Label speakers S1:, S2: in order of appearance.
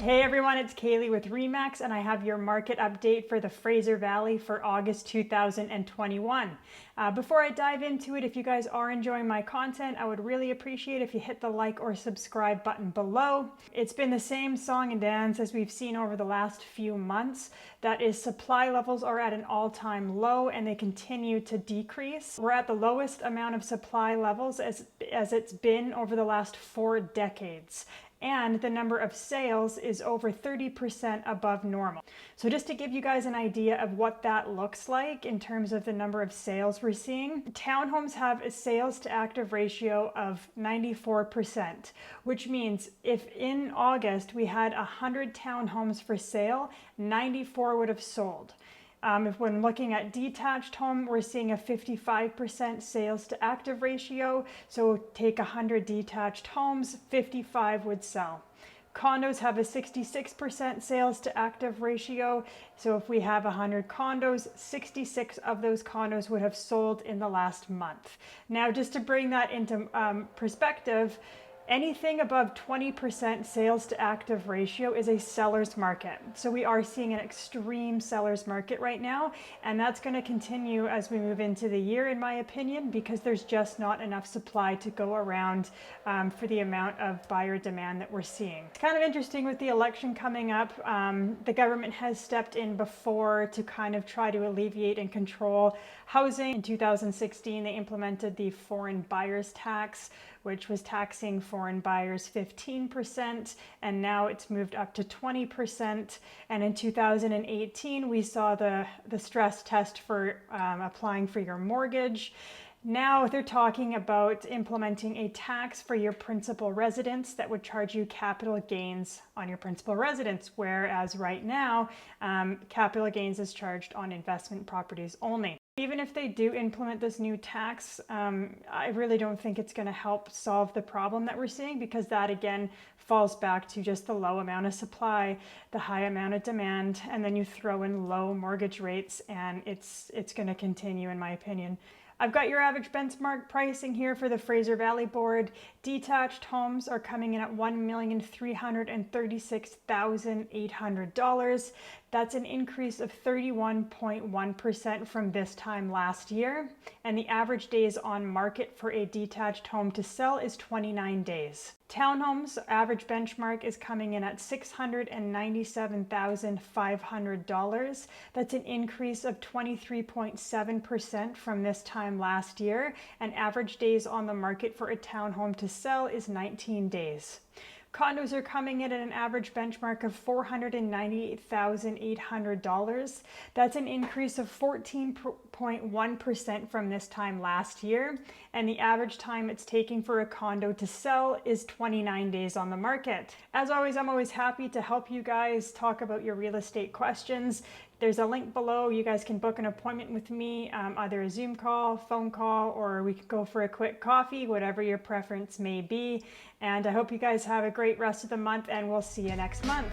S1: Hey everyone, it's Kaylee with Remax and I have your market update for the Fraser Valley for August 2021. Before I dive into it, if you guys are enjoying my content, I would really appreciate if you hit the like or subscribe button below. It's been the same song and dance as we've seen over the last few months. That is, supply levels are at an all-time low and they continue to decrease. We're at the lowest amount of supply levels as it's been over the last 4 decades. And the number of sales is over 30% above normal. So just to give you guys an idea of what that looks like in terms of the number of sales we're seeing, townhomes have a sales to active ratio of 94%, which means if in August we had 100 townhomes for sale, 94 would have sold. If when looking at detached home, we're seeing a 55% sales to active ratio. So take 100 detached homes, 55 would sell. Condos have a 66% sales to active ratio. So if we have 100 condos, 66 of those condos would have sold in the last month. Now, just to bring that into perspective, anything above 20% sales to active ratio is a seller's market. So we are seeing an extreme seller's market right now, and that's going to continue as we move into the year, in my opinion, because there's just not enough supply to go around for the amount of buyer demand that we're seeing. It's kind of interesting with the election coming up. The government has stepped in before to kind of try to alleviate and control housing. In 2016, they implemented the foreign buyers tax, which was taxing foreign buyers 15%, and now it's moved up to 20%. And in 2018, we saw the stress test for applying for your mortgage. Now they're talking about implementing a tax for your principal residence that would charge you capital gains on your principal residence, whereas right now, capital gains is charged on investment properties only. Even if they do implement this new tax, I really don't think it's going to help solve the problem that we're seeing, because that again falls back to just the low amount of supply, the high amount of demand, and then you throw in low mortgage rates and it's going to continue, in my opinion. I've got your average benchmark pricing here for the Fraser Valley board. Detached homes are coming in at $1,336,800. That's an increase of 31.1% from this time last year. And the average days on market for a detached home to sell is 29 days. Townhomes average benchmark is coming in at $697,500. That's an increase of 23.7% from this time last year. And average days on the market for a townhome to sell is 19 days. Condos are coming in at an average benchmark of $498,800. That's an increase of 14.1% from this time last year. And the average time it's taking for a condo to sell is 29 days on the market. As always, I'm always happy to help you guys talk about your real estate questions. There's a link below. You guys can book an appointment with me, either a Zoom call, phone call, or we could go for a quick coffee, whatever your preference may be. And I hope you guys have a great rest of the month, and we'll see you next month.